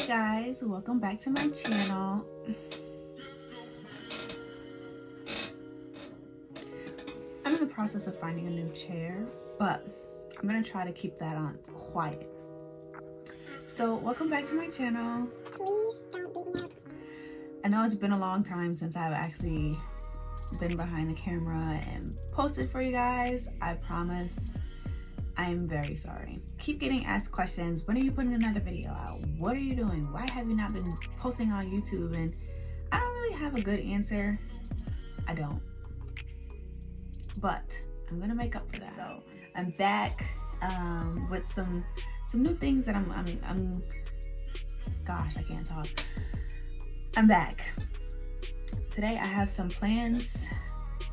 guys, welcome back to my channel. I'm in the process of finding a new chair, but I'm gonna try to keep that on quiet. So welcome back to my channel. Please don't beat me up. I know it's been a long time since I've actually been behind the camera and posted for you guys. I promise. I am very sorry. Keep getting asked questions. When are you putting another video out? What are you doing? Why have you not been posting on YouTube? And I don't really have a good answer. I don't. But I'm gonna make up for that. So I'm back with some new things that I'm gosh, I can't talk. I'm back. Today I have some plans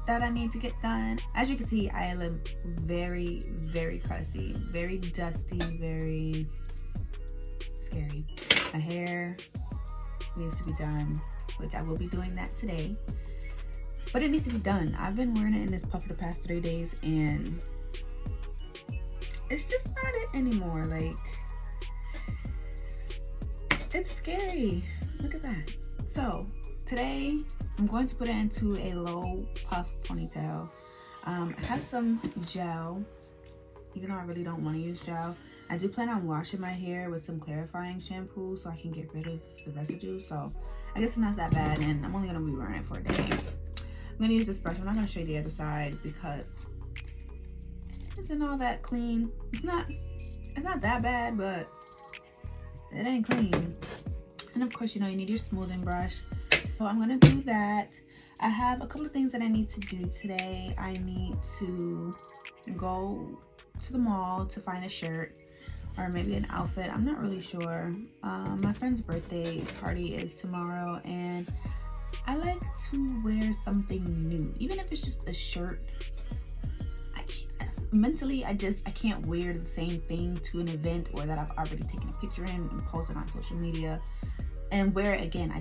that I need to get done. As you can see, I look very, very crusty, very dusty, very scary. My hair needs to be done, which I will be doing that today. But it needs to be done. I've been wearing it in this puff for the past 3 days and it's just not it anymore. Like, it's scary. Look at that. So today I'm going to put it into a low puff ponytail. I have some gel, even though I really don't want to use gel. I do plan on washing my hair with some clarifying shampoo so I can get rid of the residue. So I guess it's not that bad, and I'm only going to be wearing it for a day. I'm going to use this brush. I'm not going to show you the other side because it isn't all that clean. It's not that bad, but it ain't clean. And of course, you know, you need your smoothing brush. So I'm gonna do that. I have a couple of things that I need to do today. I need to go to the mall to find a shirt or maybe an outfit. I'm not really sure. My friend's birthday party is tomorrow and I like to wear something new. Even if it's just a shirt. Mentally, I can't wear the same thing to an event or that I've already taken a picture in and posted on social media and wear it again.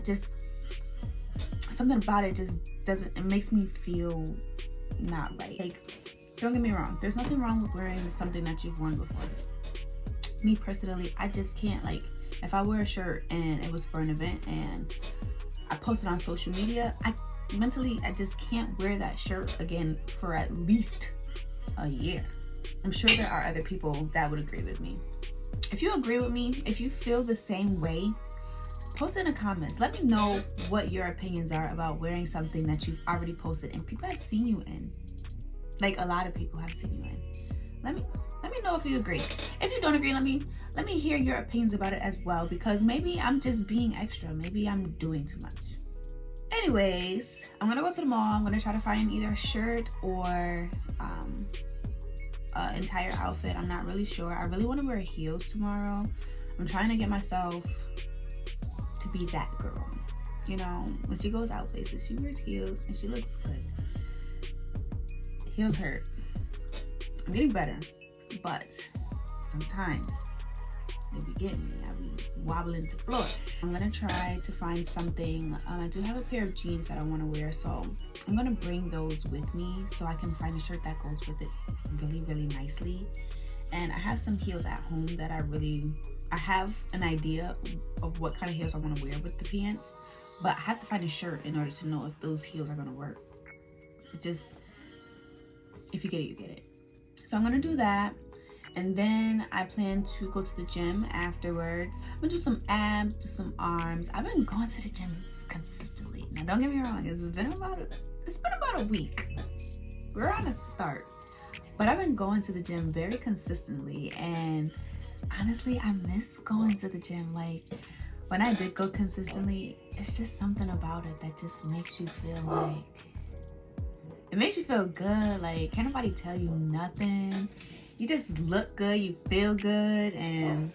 Something about it just doesn't, it makes me feel not right. Like, don't get me wrong, there's nothing wrong with wearing something that you've worn before. Me personally, I just can't, like, if I wear a shirt and it was for an event and I post it on social media, I just can't wear that shirt again for at least a year. I'm sure there are other people that would agree with me. If you agree with me, if you feel the same way, post in the comments. Let me know what your opinions are about wearing something that you've already posted and people have seen you in. Like, a lot of people have seen you in. Let me know if you agree. If you don't agree, let me hear your opinions about it as well, because maybe I'm just being extra. Maybe I'm doing too much. Anyways, I'm gonna go to the mall. I'm gonna try to find either a shirt or an entire outfit. I'm not really sure. I really want to wear heels tomorrow. I'm trying to get myself to be that girl, you know, when she goes out places, she wears heels and she looks good. Heels hurt. I'm getting better, but sometimes they be getting me. I be wobbling to the floor. I'm gonna try to find something. I do have a pair of jeans that I want to wear, so I'm gonna bring those with me so I can find a shirt that goes with it really, really nicely. And I have some heels at home that I have an idea of what kind of heels I want to wear with the pants, but I have to find a shirt in order to know if those heels are going to work. Just, if you get it, you get it. So I'm going to do that. And then I plan to go to the gym afterwards. I'm going to do some abs, do some arms. I've been going to the gym consistently. Now, don't get me wrong. It's been about a week. We're on a start. But I've been going to the gym very consistently, and honestly, I miss going to the gym. Like, when I did go consistently, it's just something about it that just makes you feel like, it makes you feel good. Like, can't nobody tell you nothing. You just look good, you feel good, and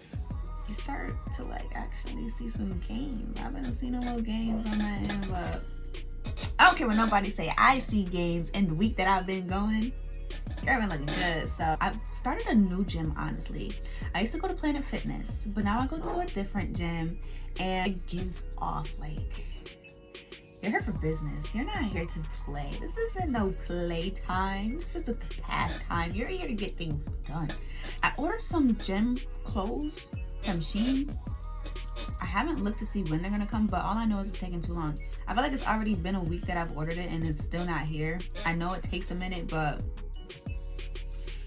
you start to, like, actually see some gains. I haven't seen no more gains on that end, but I don't care what nobody say. I see gains in the week that I've been going. I've been looking good. So I've started a new gym, honestly. I used to go to Planet Fitness, but now I go to a different gym and it gives off like, you're here for business. You're not here to play. This isn't no playtime. This is a pastime. You're here to get things done. I ordered some gym clothes from Shein. I haven't looked to see when they're gonna come, but all I know is it's taking too long. I feel like it's already been a week that I've ordered it and it's still not here. I know it takes a minute, but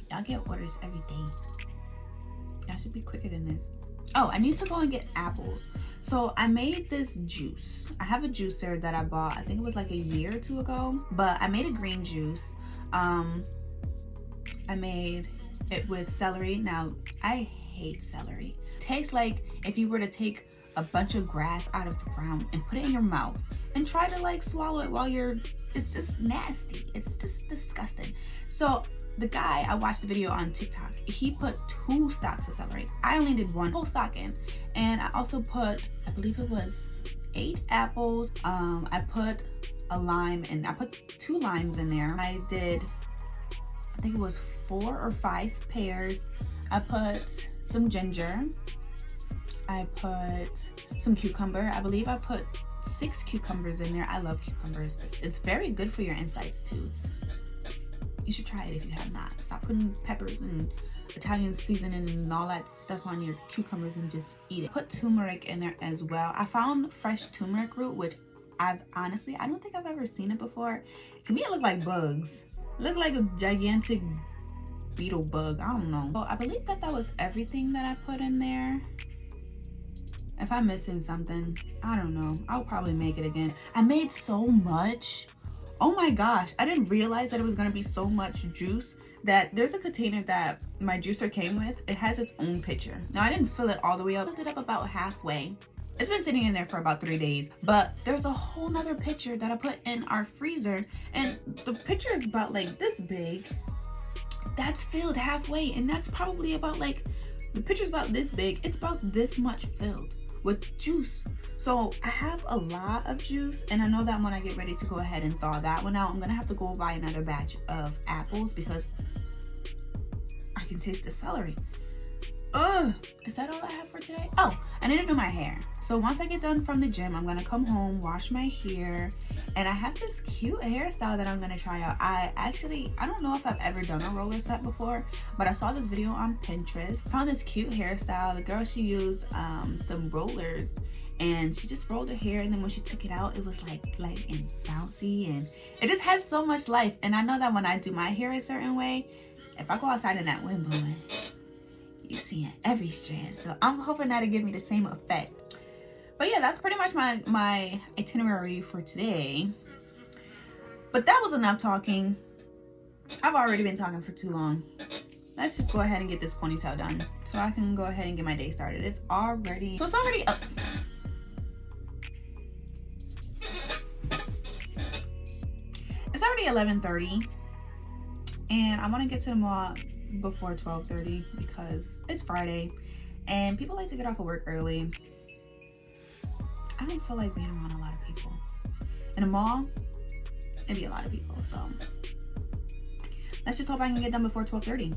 y'all get orders every day. Y'all should be quicker than this. Oh, I need to go and get apples. So I made this juice. I have a juicer that I bought, I think it was like a year or two ago, but I made a green juice. I made it with celery. Now, I hate celery. It tastes like if you were to take a bunch of grass out of the ground and put it in your mouth and try to like swallow it while you're, it's just nasty. It's just disgusting. So the guy, I watched the video on TikTok, he put 2 stalks of celery. I only did 1 whole stalk in. And I also put, I believe it was 8 apples. I put a lime and I put 2 limes in there. I did, I think it was 4 or 5 pears. I put some ginger. I put some cucumber. I believe I put 6 cucumbers in there. I love cucumbers. It's very good for your insides too. You should try it if you have not. Stop putting peppers and Italian seasoning and all that stuff on your cucumbers and just eat it. Put turmeric in there as well. I found fresh turmeric root, which I don't think I've ever seen it before. To me, it looked like bugs. It looked like a gigantic beetle bug. I don't know. So I believe that was everything that I put in there. If I'm missing something, I don't know. I'll probably make it again. I made so much. Oh my gosh, I didn't realize that it was gonna be so much juice. That there's a container that my juicer came with. It has its own pitcher. Now I didn't fill it all the way up. I filled it up about halfway. It's been sitting in there for about 3 days, but there's a whole nother pitcher that I put in our freezer, and the pitcher is about like this big. That's filled halfway, and that's probably about like, the pitcher's about this big. It's about this much filled with juice. So I have a lot of juice, and I know that when I get ready to go ahead and thaw that one out, I'm gonna have to go buy another batch of apples because I can taste the celery. Ugh, is that all I have for today? Oh, I need to do my hair. So once I get done from the gym, I'm gonna come home, wash my hair, and I have this cute hairstyle that I'm gonna try out. I don't know if I've ever done a roller set before, but I saw this video on Pinterest. Found this cute hairstyle. The girl, she used some rollers, and she just rolled her hair, and then when she took it out, it was like light and bouncy, and it just had so much life. And I know that when I do my hair a certain way, if I go outside in that wind blowing, you seeing every strand. So I'm hoping that'll give me the same effect. But yeah, that's pretty much my itinerary for today. But that was enough talking. I've already been talking for too long. Let's just go ahead and get this ponytail done so I can go ahead and get my day started. It's already up. It's already 11:30, and I want to get to the mall before 12:30 because it's Friday and people like to get off of work early. I don't feel like being around a lot of people. In a mall, it'd be a lot of people, so let's just hope I can get done before 12:30.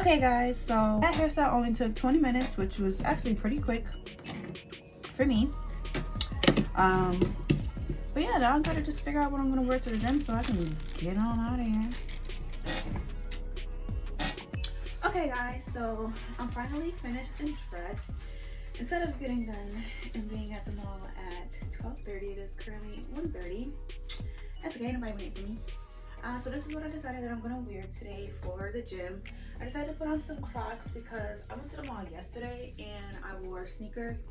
Okay guys, so that hairstyle only took 20 minutes, which was actually pretty quick for me. But yeah, now I gotta just figure out what I'm gonna wear to the gym so I can get on out of here. Okay guys, so I'm finally finished and dressed. Instead of getting done and being at the mall at 12:30, it is currently 1:30. That's okay, nobody waiting for me. So this is what I decided that I'm gonna wear today for the gym. I decided to put on some Crocs because I went to the mall yesterday and I wore sneakers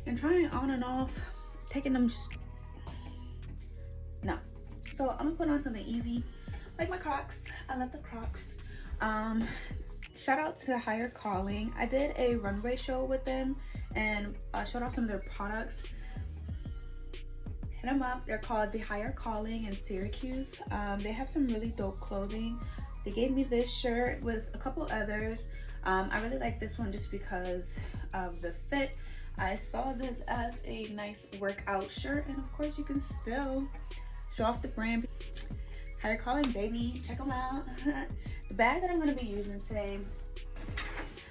and trying on and off, taking them. No. So I'm gonna put on something easy, like my Crocs. I love the Crocs. Shout out to Higher Calling. I did a runway show with them and showed off some of their products. Hit them up. They're called the Higher Calling in Syracuse. They have some really dope clothing. They gave me this shirt with a couple others. I really like this one just because of the fit. I saw this as a nice workout shirt, and of course you can still show off the brand. Higher Calling, baby, check them out. The bag that I'm going to be using today,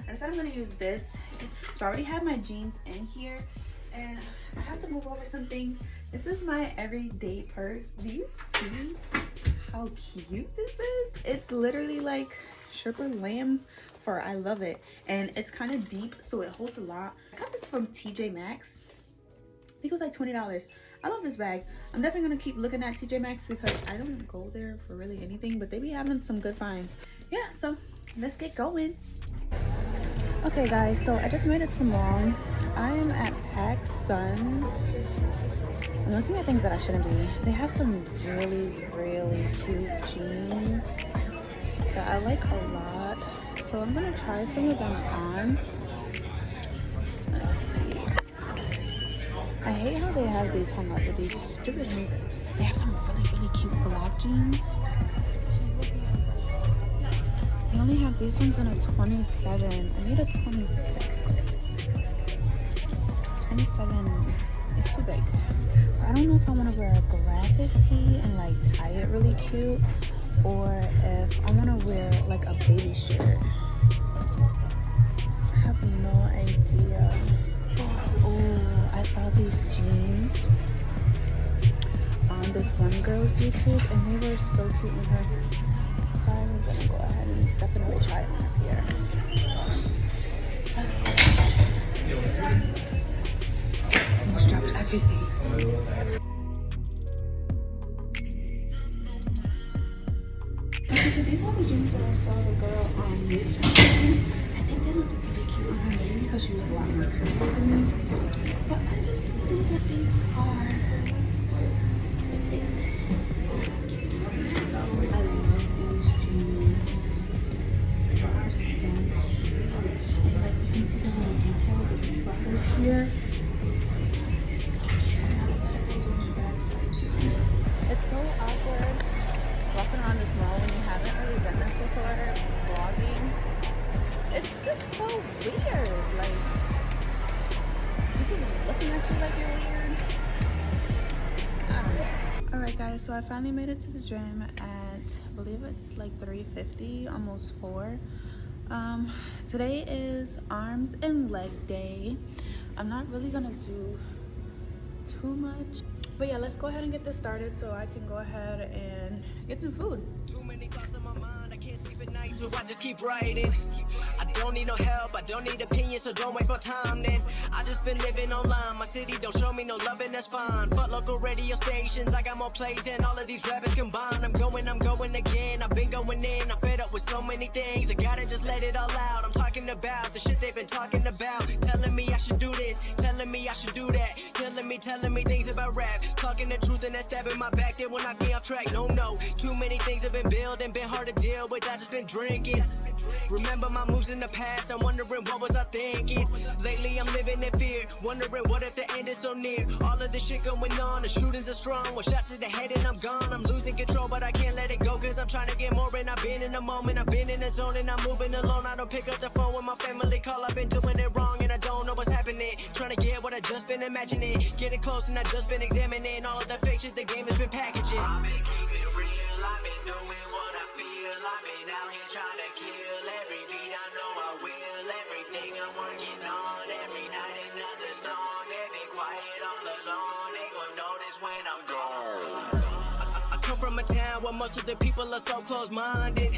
I decided I'm going to use this. So I already have my jeans in here, and I have to move over some things. This is my everyday purse. Do you see how cute this is? It's literally like Sherpa lamb fur. I love it, and it's kind of deep, so it holds a lot. I got this from TJ Maxx. I think it was like $20. I love this bag. I'm definitely gonna keep looking at TJ Maxx because I don't go there for really anything, but they be having some good finds. Yeah, so let's get going. Okay guys, so I just made it to the mall. I am at PacSun. I'm looking at things that I shouldn't be. They have some really cute jeans that I like a lot. So I'm gonna try some of them on. Let's see. I hate how they have these hung up with these stupid hangers. They have some really cute black jeans. They only have these ones in a 27. I need a 26. 27 is too big. So I don't know if I want to wear a graphic tee and like tie it really cute, or if I want to wear like a baby shirt. I have no idea. Oh, I saw these jeans on this one girl's YouTube and they were so cute with her. So I'm gonna go ahead and definitely try it on here. Almost dropped everything. Okay, so these are the jeans that I saw the girl on YouTube. I think they look really cute on her, maybe because she was a lot more curvy than me. But I just think that these are it. So I love these jeans. They are so cute. And like you can see the little detail with the buckles here. It's so cute. Now that it goes on the back side too. It's so awkward walking around this mall when you haven't really done this before, vlogging. It's just so weird. Like, people looking at you like you're weird. I don't know. Alright guys, so I finally made it to the gym at, I believe it's like 3:50, almost 4. Today is arms and leg day. I'm not really gonna do too much. But yeah, let's go ahead and get this started so I can go ahead and get some food. Too many thoughts in my mind, I can't sleep at night, so I just keep writing. I don't need no help, I don't need opinions, so don't waste my time then. I just been living online, my city don't show me no loving, that's fine. Fuck local radio stations, I got more plays than all of these rappers combined. I'm going again, I've been going in, I'm fed up with so many things. I gotta just let it all out, I'm talking about the shit they've been talking about. Telling me I should do this, telling me I should do that. Telling me things about rap. Talking the truth and that stab in my back, they will knock me off track. No, too many things have been building, been hard to deal with, I just been drinking. Remember my moves in the past, I'm wondering what was I thinking. Lately I'm living in fear, wondering what if the end is so near. All of this shit going on, the shootings are strong. One shot to the head and I'm gone, I'm losing control but I can't let it go. Cause I'm trying to get more and I've been in the moment, I've been in the zone and I'm moving alone. I don't pick up the phone when my family call, I've been doing it wrong and I don't know what's happening. Trying to get what I just been imagining, getting close and I just been examining all of the fake shit the game has been packaging. I've been keeping it real, I've been doing what I feel. I've been out here trying to kill every beat I know. from a town where most of the people are so close-minded.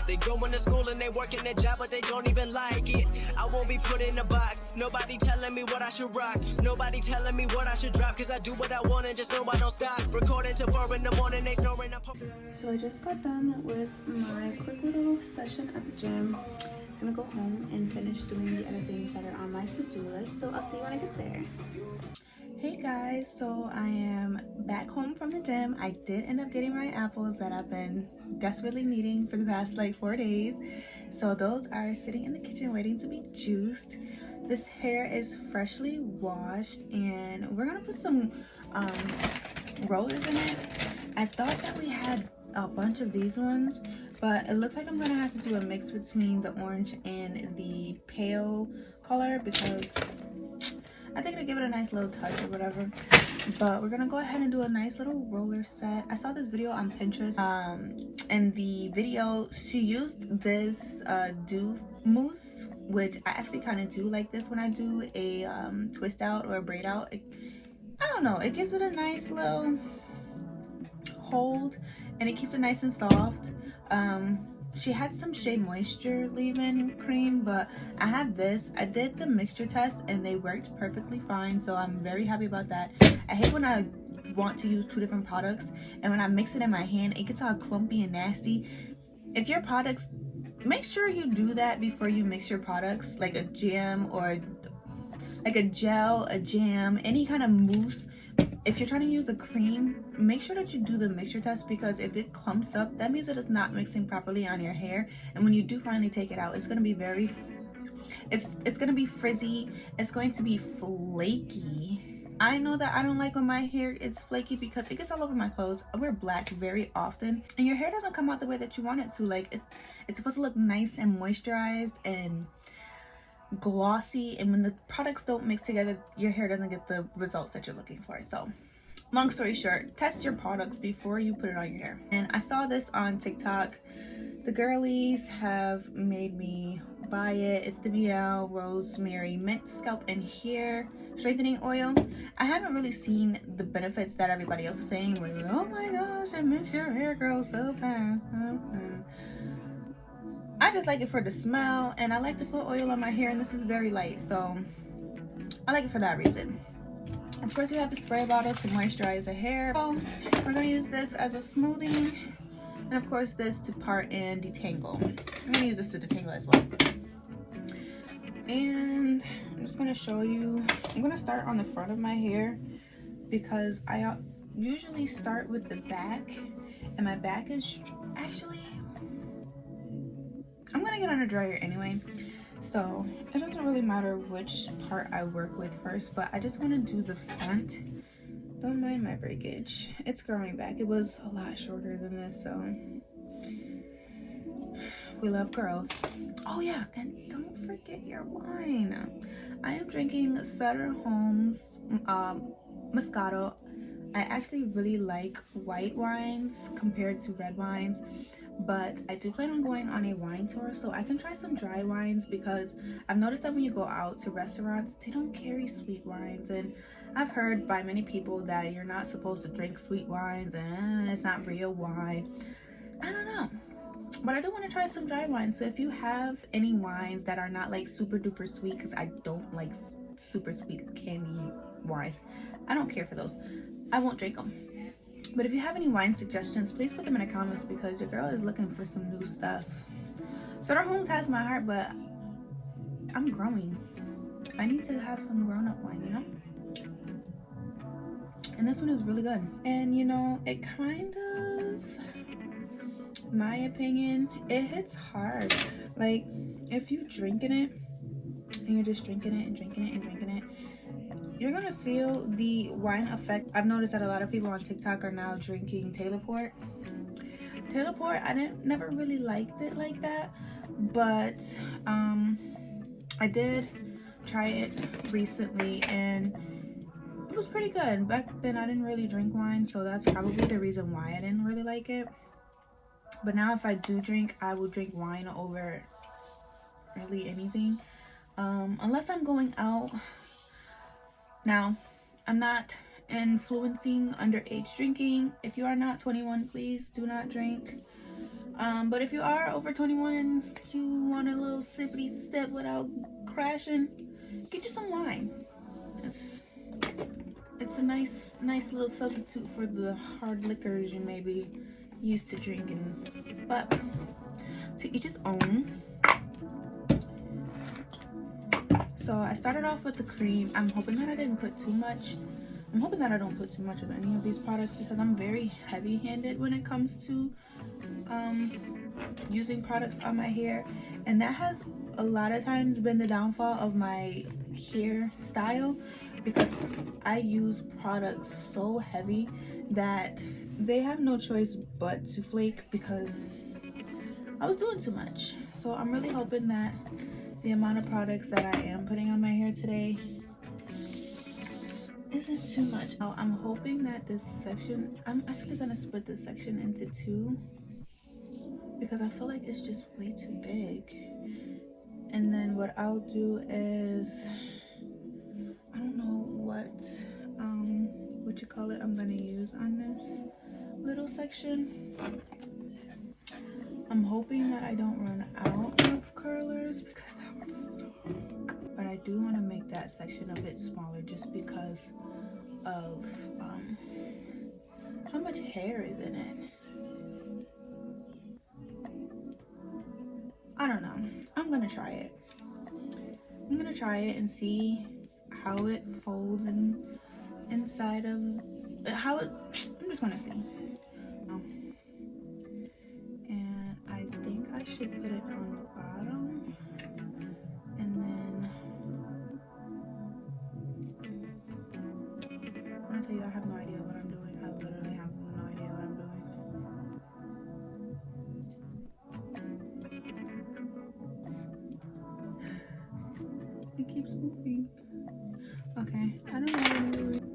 They going to school and they working their job, but they don't even like it. I won't be put in a box. Nobody telling me what I should rock. Nobody telling me what I should drop. Cause I do what I want and just know I don't stop. Recording till 4 in the morning, they snoring. So I just got done with my quick little session at the gym. I'm gonna go home and finish doing the other things that are on my to-do list. So I'll see you when I get there. Hey guys, so I am back home from the gym. I did end up getting my apples that I've been desperately needing for the past like 4 days. So those are sitting in the kitchen waiting to be juiced. This hair is freshly washed and we're gonna put some rollers in it. I thought that we had a bunch of these ones, but it looks like I'm gonna have to do a mix between the orange and the pale color because I think it'll give it a nice little touch or whatever. But we're gonna go ahead and do a nice little roller set. I saw this video on Pinterest. In the video, she used this Doux Mousse, which I actually kind of do like this when I do a twist out or a braid out. I don't know, it gives it a nice little hold and it keeps it nice and soft. She had some Shea Moisture leave-in cream, but I have this. I did the mixture test and they worked perfectly fine, so I'm very happy about that. I hate when I want to use 2 different products and when I mix it in my hand it gets all clumpy and nasty. If your products, make sure you do that before you mix your products, like a jam or like a gel, a jam, any kind of mousse. If you're trying to use a cream, make sure that you do the mixture test, because if it clumps up, that means that it's not mixing properly on your hair. And when you do finally take it out, it's going to be very, it's going to be frizzy. It's going to be flaky. I know that I don't like when my hair is flaky because it gets all over my clothes. I wear black very often and your hair doesn't come out the way that you want it to. Like it's supposed to look nice and moisturized and glossy, and when the products don't mix together, your hair doesn't get the results that you're looking for. So long story short, test your products before you put it on your hair. And I saw this on TikTok. The girlies have made me buy it. It's the BL Rosemary Mint Scalp and Hair Strengthening Oil. I haven't really seen the benefits that everybody else is saying, where they're like, oh my gosh, it makes your hair grow so fast. I just like it for the smell, and I like to put oil on my hair, and this is very light, so I like it for that reason. Of course, we have the spray bottle to moisturize the hair. So we're going to use this as a smoothing, and of course this to part and detangle. I'm going to use this to detangle as well. And I'm just going to show you, I'm going to start on the front of my hair because I usually start with the back, and my back is actually, I'm gonna get on a dryer anyway, so it doesn't really matter which part I work with first, but I just want to do the front. Don't mind my breakage, it's growing back. It was a lot shorter than this, so we love growth. Oh yeah, and don't forget your wine. I am drinking Sutter Home's Moscato. I actually really like white wines compared to red wines, but I do plan on going on a wine tour, so I can try some dry wines, because I've noticed that when you go out to restaurants, they don't carry sweet wines, and I've heard by many people that you're not supposed to drink sweet wines and it's not real wine. I don't know, but I do want to try some dry wines. So if you have any wines that are not like super duper sweet, because I don't like super sweet candy wines, I don't care for those, I won't drink them. But if you have any wine suggestions, please put them in the comments, because your girl is looking for some new stuff. Sutter Homes has my heart, but I'm growing. I need to have some grown-up wine, you know? And this one is really good. And you know, it kind of, my opinion, it hits hard. Like, if you drinking it, and you're just drinking it and drinking it and drinking it, you're gonna feel the wine effect. I've noticed that a lot of people on TikTok are now drinking Taylor Port. Taylor Port, I never really liked it like that, but I did try it recently and it was pretty good. Back then I didn't really drink wine, so that's probably the reason why I didn't really like it. But now if I do drink, I will drink wine over really anything, unless I'm going out. Now, I'm not influencing underage drinking. If you are not 21, please do not drink. But if you are over 21 and you want a little sippity sip without crashing, get you some wine. It's a nice little substitute for the hard liquors you may be used to drinking. But to each his own. So I started off with the cream. I'm hoping that I didn't put too much. I'm hoping that I don't put too much of any of these products because I'm very heavy-handed when it comes to using products on my hair, and that has a lot of times been the downfall of my hairstyle because I use products so heavy that they have no choice but to flake because I was doing too much. So I'm really hoping that the amount of products that I am putting on my hair today isn't too much. Now I'm hoping that this section, I'm actually gonna split this section into two because I feel like it's just way too big. And then what I'll do is, I don't know what you call it, I'm gonna use on this little section. I'm hoping that I don't run out of curlers because that would suck. But I do want to make that section a bit smaller just because of how much hair is in it. I don't know. I'm gonna try it. I'm gonna try it and see how it folds inside of how it. I'm just gonna see. And I think I should put it on the bottom, and then I'm gonna tell you I have no idea what I'm doing. I literally have no idea what I'm doing. It keeps moving. Okay, I don't know what I'm doing.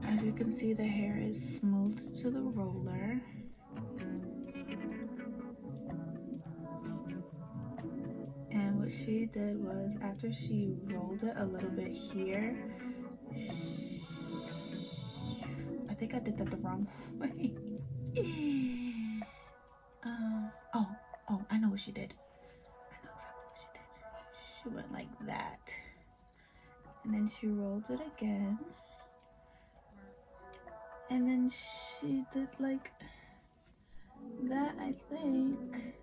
And as you can see, the hair is smooth to the roller. And what she did was, after she rolled it a little bit here, I think I did that the wrong way. Oh, I know what she did. I know exactly what she did. She went like that. And then she rolled it again. And then she did like that, I think.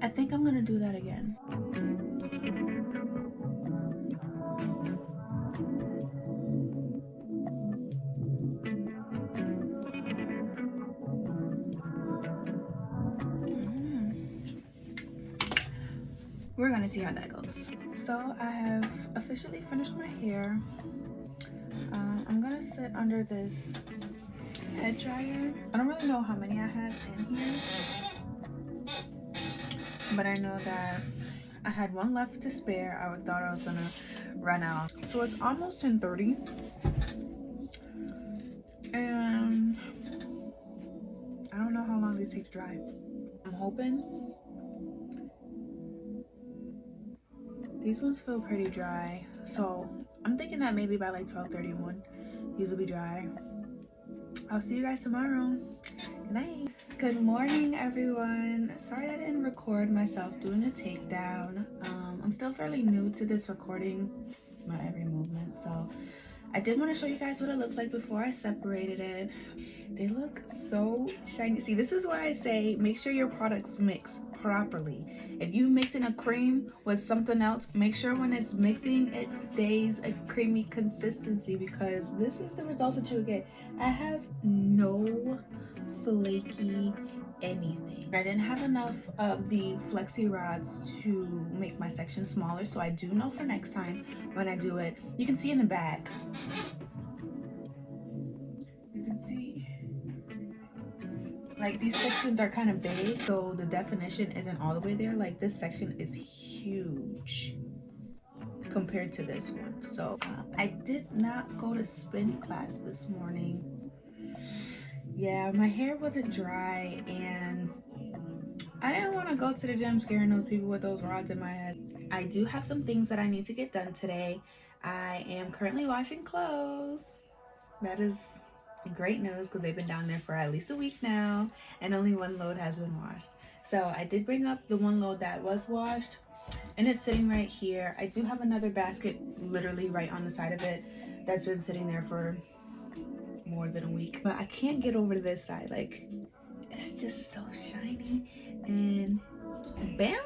I think I'm gonna do that again. We're gonna see how that goes. So I have officially finished my hair. I'm gonna sit under this head dryer. I don't really know how many I have in here, but I know that I had one left to spare. I thought I was gonna run out. So it's almost 10:30, and I don't know how long these take to dry. I'm hoping these ones feel pretty dry, so I'm thinking that maybe by like 12:31 these will be dry. I'll see you guys tomorrow. Good night. Good morning, everyone. Sorry I didn't record myself doing a takedown. I'm still fairly new to this recording my every movement, so I did want to show you guys what it looked like before I separated it. They look so shiny. See, this is why I say make sure your products mix properly. If you mix in a cream with something else, make sure when it's mixing it stays a creamy consistency, because this is the results that you get. I have no flaky anything. I didn't have enough of the flexi rods to make my section smaller, so I do know for next time when I do it. You can see in the back, you can Like these sections are kind of big, so the definition isn't all the way there. Like this section is huge compared to this one. So I did not go to spin class this morning. Yeah, my hair wasn't dry and I didn't want to go to the gym scaring those people with those rods in my head. I do have some things that I need to get done today. I am currently washing clothes. That is great news because they've been down there for at least a week now and only one load has been washed. So I did bring up the one load that was washed and it's sitting right here. I do have another basket literally right on the side of it that's been sitting there for more than a week, but I can't get over to this side. Like, it's just so shiny and bam.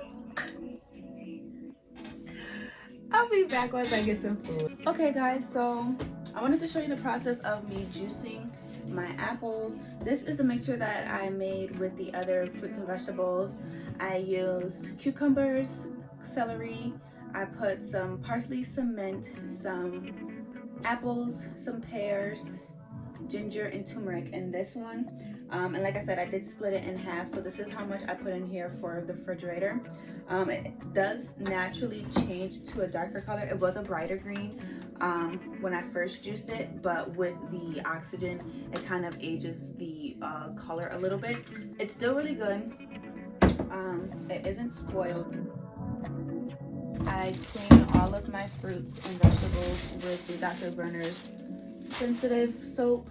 I'll be back once I get some food. Okay guys, so I wanted to show you the process of me juicing my apples. This is the mixture that I made with the other fruits and vegetables. I used cucumbers, celery, I put some parsley, some mint, some apples, some pears, ginger, and turmeric in this one. And like I said, I did split it in half, so this is how much I put in here for the refrigerator. It does naturally change to a darker color. It was a brighter green when I first juiced it, but with the oxygen it kind of ages the color a little bit. It's still really good. It isn't spoiled. I clean all of my fruits and vegetables with the Dr. Brenner's sensitive soap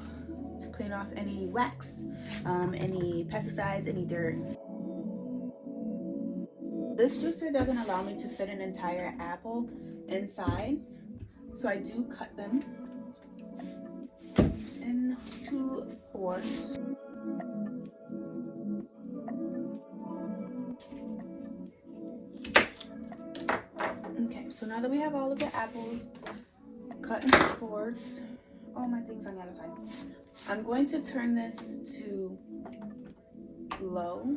to clean off any wax, any pesticides, any dirt. This juicer doesn't allow me to fit an entire apple inside, so I do cut them into fourths. Okay, so now that we have all of the apples cut into fourths, oh, my thing's on the other side. I'm going to turn this to low.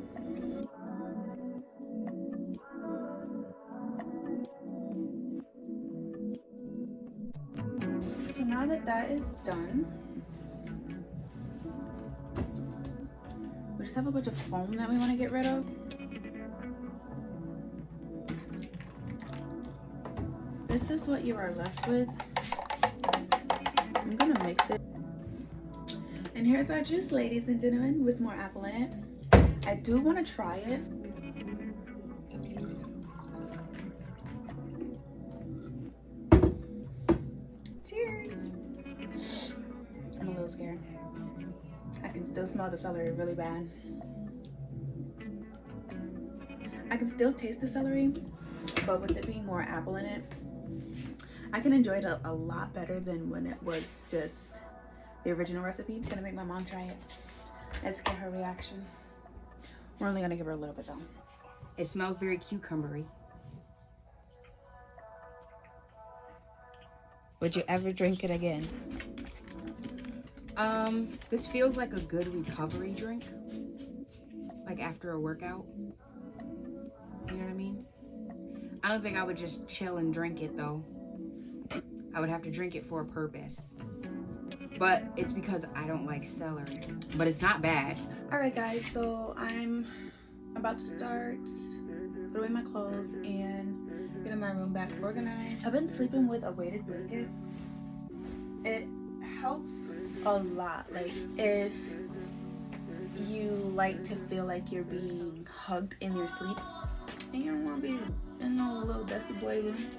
So now that that is done, we just have a bunch of foam that we want to get rid of. This is what you are left with. I'm gonna mix it. And here's our juice, ladies and gentlemen, with more apple in it. I do want to try it. Cheers. I'm a little scared. I can still smell the celery really bad. I can still taste the celery, but with it being more apple in it, I can enjoy it a lot better than when it was just the original recipe. I'm gonna make my mom try it. Let's get her reaction. We're only gonna give her a little bit though. It smells very cucumbery. Would you ever drink it again? This feels like a good recovery drink. Like after a workout. You know what I mean? I don't think I would just chill and drink it though. I would have to drink it for a purpose. But it's because I don't like celery. But it's not bad. Alright guys, so I'm about to start put away my clothes and getting my room back organized. I've been sleeping with a weighted blanket. It helps a lot. Like if you like to feel like you're being hugged in your sleep and you don't want to be in no little dusty boy room,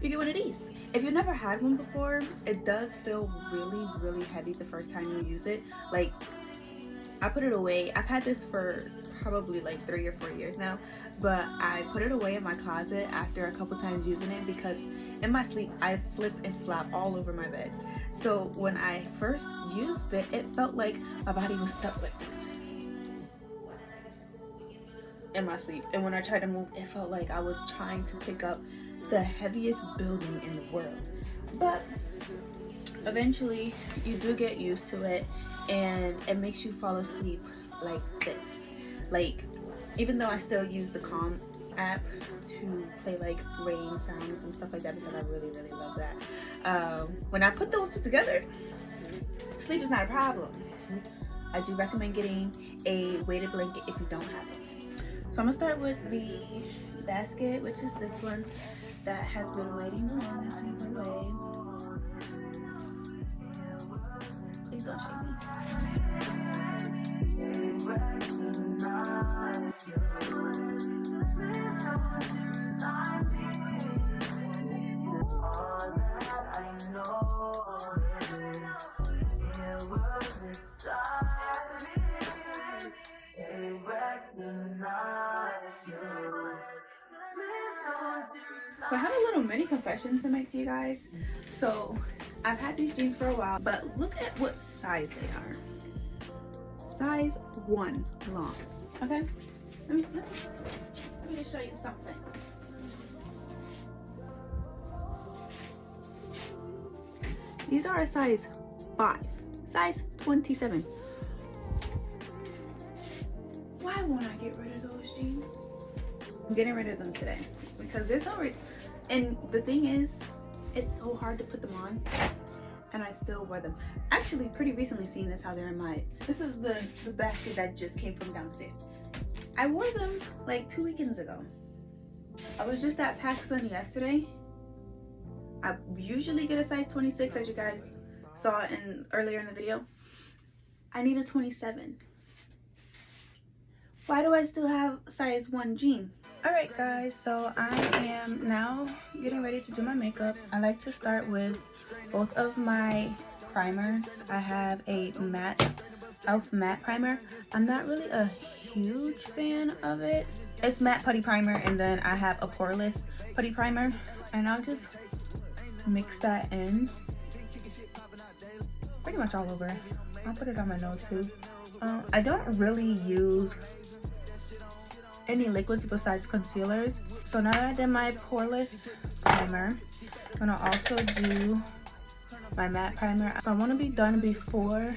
you get one of these. If you've never had one before, it does feel really, really heavy the first time you use it. Like, I put it away. I've had this for probably like 3 or 4 years now, but I put it away in my closet after a couple times using it because in my sleep, I flip and flop all over my bed. So when I first used it, it felt like my body was stuck like this in my sleep. And when I tried to move, it felt like I was trying to pick up the heaviest building in the world. But eventually you do get used to it and it makes you fall asleep like this. Like, even though I still use the Calm app to play like rain sounds and stuff like that because I really, really love that. When I put those two together, sleep is not a problem. I do recommend getting a weighted blanket if you don't have it. So I'm gonna start with the basket, which is this one that has been waiting the longest to be put away. Please don't shake me. So I have a little mini confession to make to you guys. So I've had these jeans for a while, but look at what size they are. Size 1 long. Okay? Let me just show you something. These are a size 5. Size 27. Why won't I get rid of those jeans? I'm getting rid of them today because there's no reason. And the thing is, it's so hard to put them on and I still wear them. Actually, pretty recently seen this, how they're in my, this is the basket that just came from downstairs. I wore them like 2 weekends ago. I was just at PacSun yesterday. I usually get a size 26, as you guys saw earlier in the video. I need a 27. Why do I still have size 1 jean? Alright guys, so I am now getting ready to do my makeup. I like to start with both of my primers. I have a e.l.f. matte primer. I'm not really a huge fan of it. It's matte putty primer, and then I have a poreless putty primer, and I'll just mix that in pretty much all over. I'll put it on my nose too. I don't really use any liquids besides concealers. So now that I did my poreless primer, I'm gonna also do my matte primer. So I want to be done before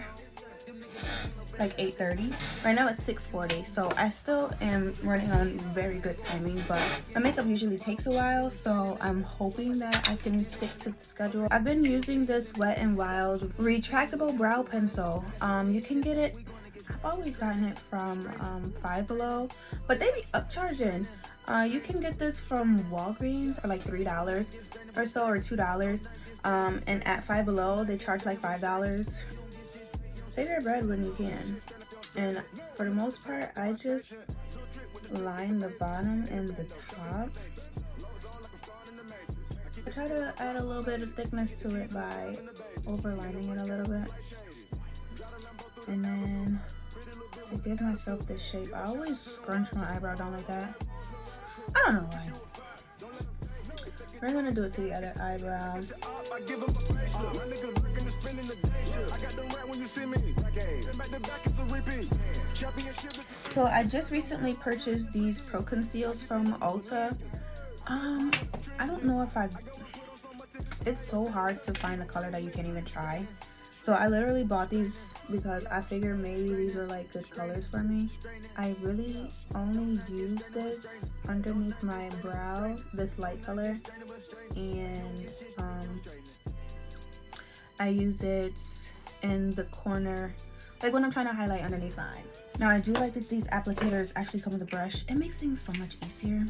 like 8:30. Right now it's 6:40, so I still am running on very good timing, but my makeup usually takes a while, so I'm hoping that I can stick to the schedule. I've been using this Wet n Wild retractable brow pencil. You can get it, I've always gotten it from Five Below, but they be upcharging. You can get this from Walgreens for like $3 or so, or $2, and at Five Below they charge like $5. Save your bread when you can. And for the most part, I just line the bottom and the top. I try to add a little bit of thickness to it by overlining it a little bit. And then to give myself this shape, I always scrunch my eyebrow down like that. I don't know why. We're gonna do it to the other eyebrow. So I just recently purchased these Pro Conceals from Ulta. I don't know if it's so hard to find a color that you can't even try. So I literally bought these because I figured maybe these are like good colors for me. I really only use this underneath my brow, this light color, and I use it in the corner, like when I'm trying to highlight underneath my eye. Now I do like that these applicators actually come with a brush. It makes things so much easier.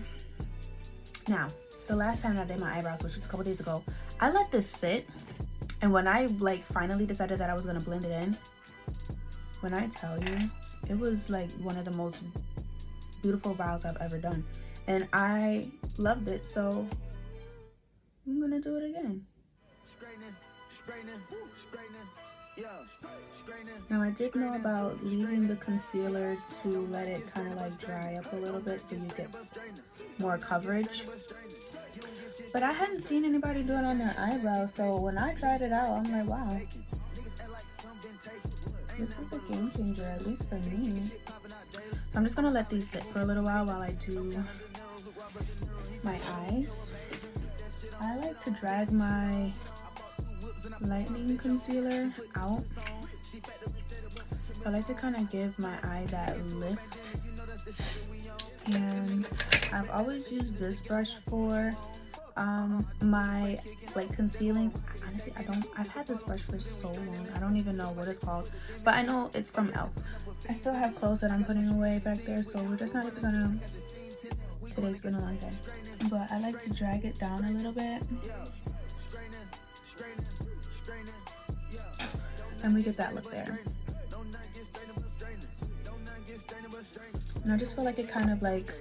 Now, the last time I did my eyebrows, which was a couple days ago, I let this sit. And when I like finally decided that I was gonna blend it in, when I tell you, it was like one of the most beautiful brows I've ever done. And I loved it, so I'm gonna do it again. Now I did know about leaving the concealer to let it kind of like dry up a little bit so you get more coverage. But I hadn't seen anybody do it on their eyebrows, so when I tried it out, I'm like, wow. This is a game changer, at least for me. So I'm just gonna let these sit for a little while I do my eyes. I like to drag my lightening concealer out. I like to kind of give my eye that lift. And I've always used this brush for my like concealing. I honestly, I've had this brush for so long. I don't even know what it's called, but I know it's from e.l.f. I still have clothes that I'm putting away back there, so we're just not even gonna, today's been a long day. But I like to drag it down a little bit. And we get that look there. And I just feel like it kind of like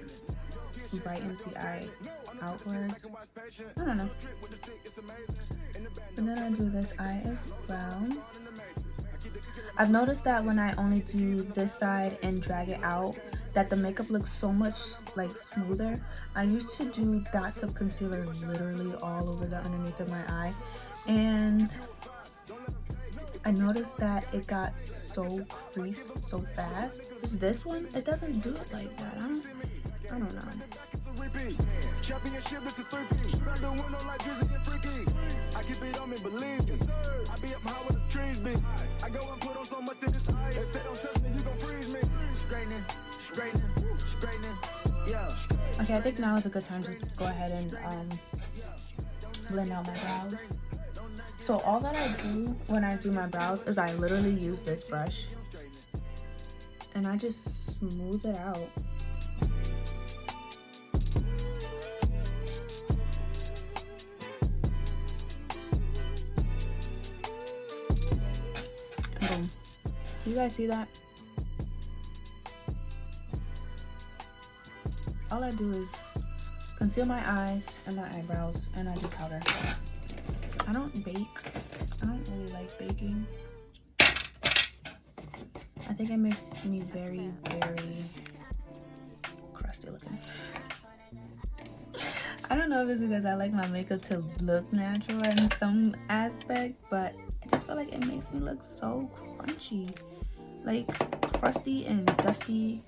brightens the eye outwards. I don't know. And then I do this eye as well. I've noticed that when I only do this side and drag it out, that the makeup looks so much like smoother. I used to do dots of concealer literally all over the underneath of my eye, and I noticed that it got so creased so fast. Is this one? It doesn't do it like that. I don't know. Championship is a 3-piece. Shoot out the window like Drizzy and Freaky. I keep it on me, believe me. I be up high where the trees be. I go and put on so much in this ice. They say don't touch me, you gon' freeze me. Straightening, straightening, straightening. Yeah. Okay, I think now is a good time to go ahead and blend out my brows. So all that I do when I do my brows is I literally use this brush and I just smooth it out. Boom. You guys see that? All I do is conceal my eyes and my eyebrows, and I do powder. I don't bake. I don't really like baking. I think it makes me very, very crusty looking. I don't know if it's because I like my makeup to look natural in some aspect, but I just feel like it makes me look so crunchy. Like crusty and dusty.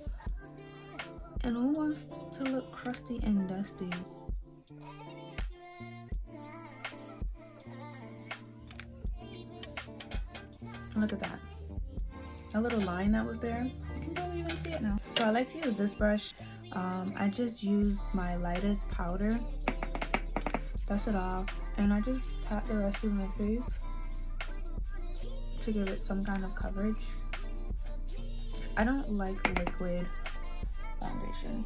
And who wants to look crusty and dusty? Look at that. A little line that was there. You can barely even see it now. So I like to use this brush. I just use my lightest powder. Dust it off. And I just pat the rest of my face to give it some kind of coverage. I don't like liquid foundation.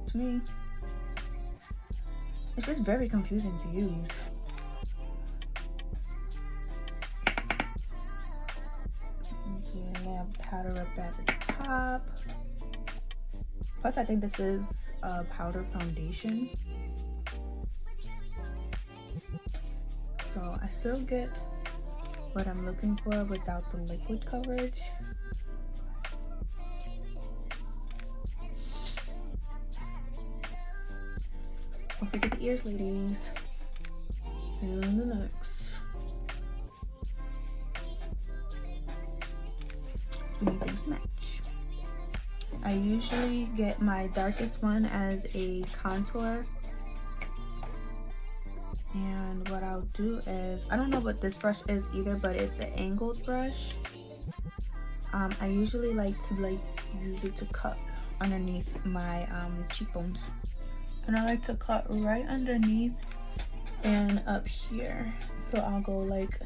To me, it's just very confusing to use. Powder up at the top. Plus, I think this is a powder foundation. So I still get what I'm looking for without the liquid coverage. Don't forget the ears, ladies. And the next. We need things to match. I usually get my darkest one as a contour. And what I'll do is, I don't know what this brush is either, but it's an angled brush. I usually like to use it to cut underneath my cheekbones. And I like to cut right underneath and up here. So I'll go like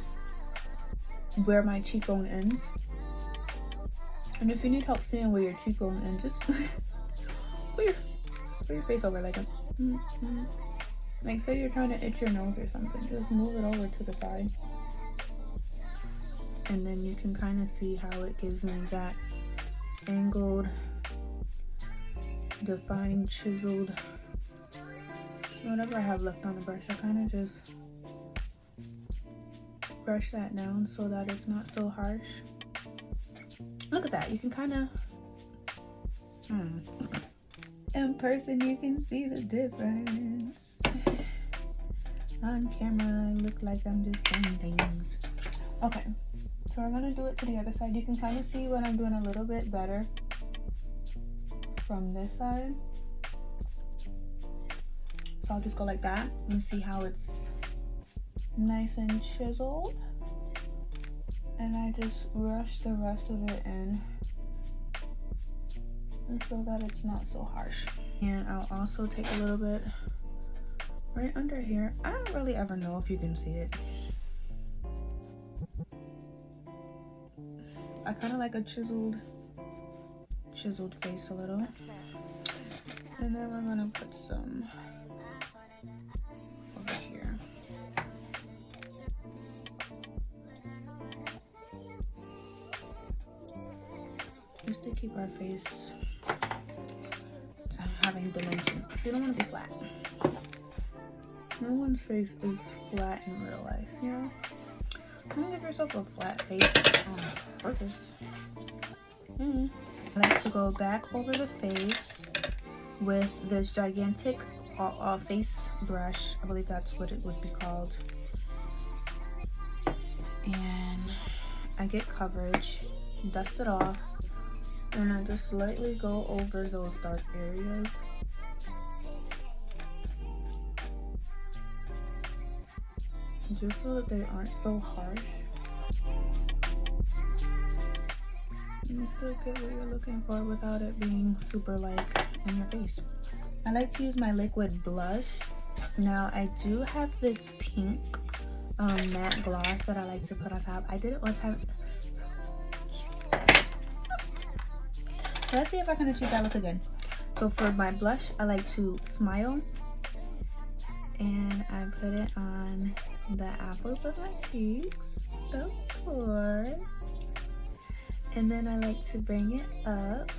where my cheekbone ends. And if you need help seeing where your cheekbone ends, just put your face over like a, like say you're trying to itch your nose or something, just move it over to the side. And then you can kind of see how it gives me that angled, defined, chiseled, whatever I have left on the brush. I kind of just brush that down so that it's not so harsh. Look at that. You can kind of in person you can see the difference. On camera I look like I'm just saying things. Okay, so we're gonna do it to the other side. You can kind of see what I'm doing a little bit better from this side. So I'll just go like that and see how it's nice and chiseled. And I just rush the rest of it in so that it's not so harsh. And I'll also take a little bit right under here. I don't really ever know if you can see it. I kind of like a chiseled face a little. And then we're gonna put some over here. Just to keep our face having dimensions, because we don't want to be flat. No one's face is flat in real life, you know? Don't give yourself a flat face on purpose. I like to go back over the face with this gigantic face brush. I believe that's what it would be called. And I get coverage, dust it off, and I just lightly go over those dark areas. Just so that they aren't so harsh. You still get what you're looking for without it being super like in your face. I like to use my liquid blush. Now I do have this pink matte gloss that I like to put on top. I did it one time. Let's see if I can achieve that look again. So for my blush, I like to smile, and I put it on the apples of my cheeks, of course. And then I like to bring it up.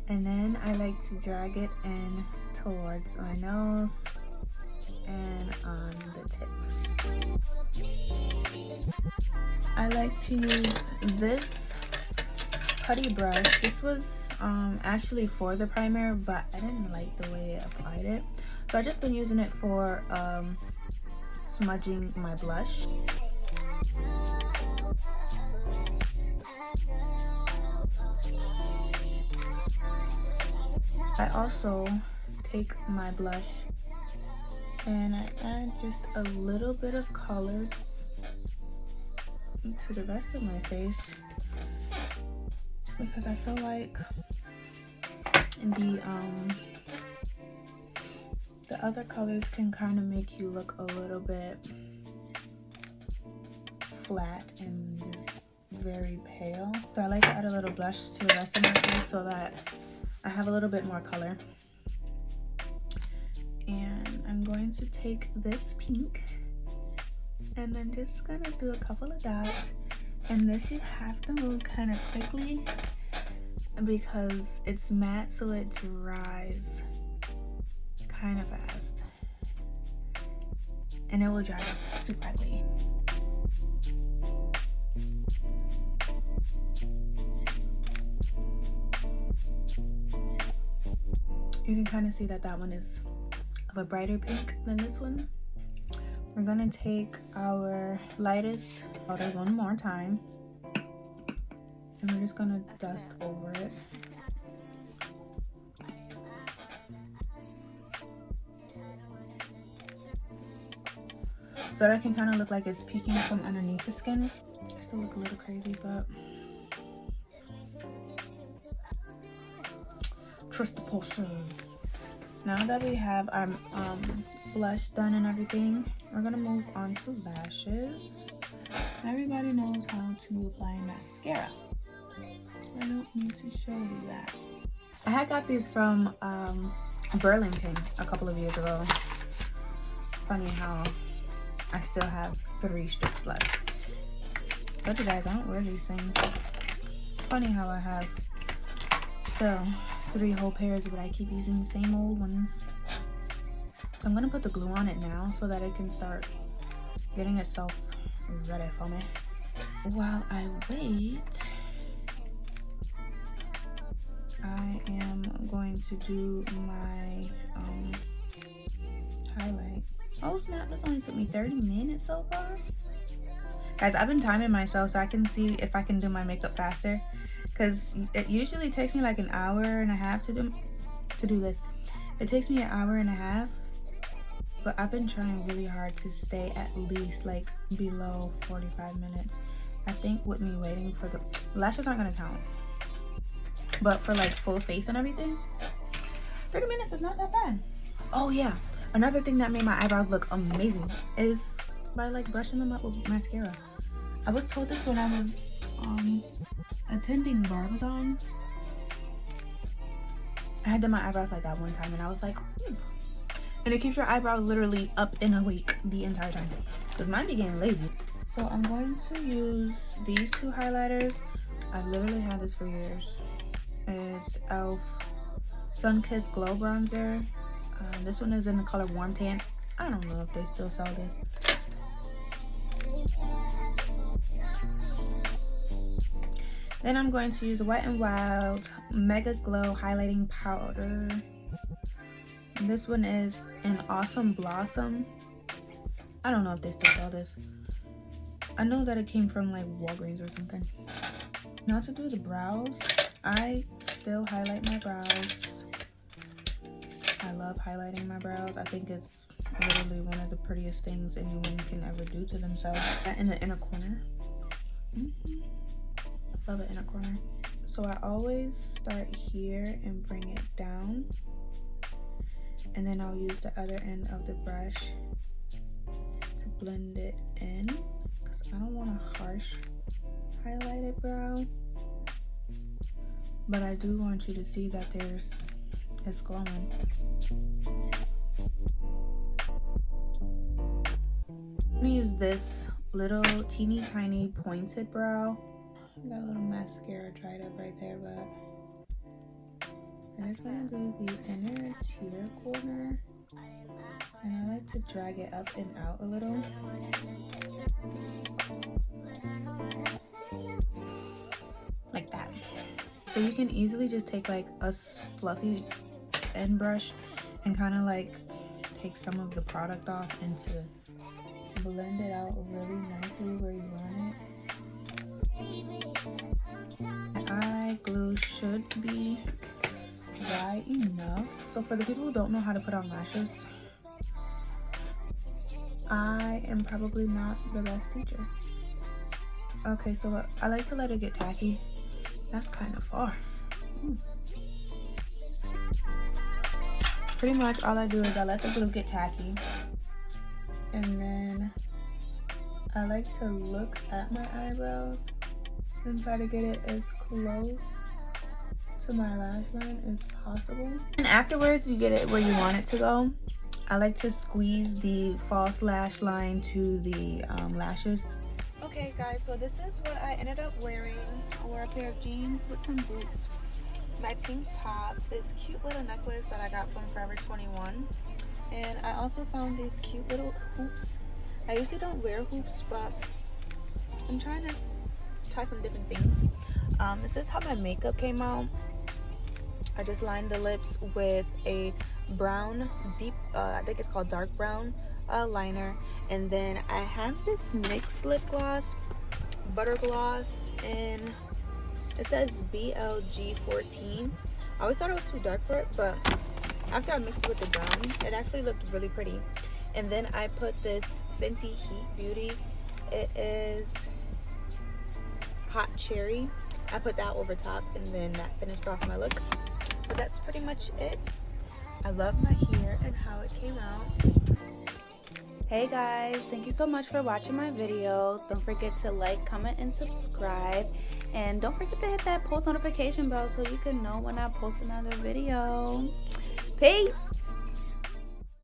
And then I like to drag it in towards my nose and on the tip. I like to use this putty brush. This was actually for the primer, but I didn't like the way it applied it. So I just been using it for smudging my blush. I also take my blush and I add just a little bit of color to the rest of my face, because I feel like the other colors can kind of make you look a little bit flat and just very pale. So I like to add a little blush to the rest of my face so that I have a little bit more color. And I'm going to take this pink and I'm just gonna do a couple of dots. And this you have to move kind of quickly because it's matte, so it dries kind of fast. And it will dry super quickly. You can kind of see that that one is of a brighter pink than this one. We're gonna take our lightest powder one more time, and we're just gonna dust over it. So that it can kind of look like it's peeking from underneath the skin. I still look a little crazy, but trust the process. Now that we have our blush done and everything, we're gonna move on to lashes. Everybody knows how to apply mascara, so I don't need to show you that. I had got these from Burlington a couple of years ago. Funny how I still have 3 strips left. But you guys, I don't wear these things. Funny how I have still 3 whole pairs, but I keep using the same old ones. So I'm gonna put the glue on it now so that it can start getting itself ready for me. While I wait, I am going to do my highlight. Oh snap, this only took me 30 minutes so far. Guys, I've been timing myself so I can see if I can do my makeup faster, because it usually takes me like an hour and a half to do this. It takes me an hour and a half, but I've been trying really hard to stay at least like below 45 minutes. I think with me waiting for the lashes aren't gonna count. but for like full face and everything, 30 minutes is not that bad. Oh yeah, another thing that made my eyebrows look amazing is by like brushing them up with mascara. I was told this when I was attending Barbizon. I had done my eyebrows like that one time and I was like, ooh. And it keeps your eyebrows literally up and awake the entire time, because mine be getting lazy. So I'm going to use these two highlighters. I've literally had this for years. It's e.l.f. Sun-Kissed Glow Bronzer. This one is in the color Warm Tan. I don't know if they still sell this. Then I'm going to use Wet n Wild Mega Glow Highlighting Powder. This one is an Awesome Blossom. I don't know if they still sell this. I know that it came from like Walgreens or something. Now to do the brows, I still highlight my brows. I love highlighting my brows. I think it's literally one of the prettiest things anyone can ever do to themselves. In the inner corner. Love an inner corner. So I always start here and bring it down, and then I'll use the other end of the brush to blend it in, because I don't want a harsh highlighted brow, but I do want you to see that it's glowing. I'm gonna use this little teeny tiny pointed brow. Got a little mascara dried up right there, but I'm just gonna do the inner tear corner, and I like to drag it up and out a little. Like that. So you can easily just take like a fluffy end brush and kind of like take some of the product off and to blend it out really nicely where you want it. Eye glue should be dry enough. So for the people who don't know how to put on lashes, I am probably not the best teacher. Okay, so I like to let it get tacky. That's kind of far. Pretty much all I do is I let the glue get tacky, and then I like to look at my eyebrows and try to get it as close to my lash line as possible. And afterwards, you get it where you want it to go. I like to squeeze the false lash line to the lashes. Okay guys, so this is what I ended up wearing. I wore a pair of jeans with some boots, my pink top, this cute little necklace that I got from Forever 21, and I also found these cute little hoops. I usually don't wear hoops, but I'm trying to try some different things. This is how my makeup came out. I just lined the lips with a brown, deep, I think it's called dark brown liner, and then I have this NYX lip gloss, butter gloss, and it says BLG14. I always thought it was too dark for it, but after I mixed it with the brown, it actually looked really pretty. And then I put this Fenty Heat Beauty. It is Hot Cherry. I put that over top, and then that finished off my look. But that's pretty much it. I love my hair and how it came out. Hey guys, thank you so much for watching my video. Don't forget to like, comment, and subscribe. And don't forget to hit that post notification bell so you can know when I post another video. Peace!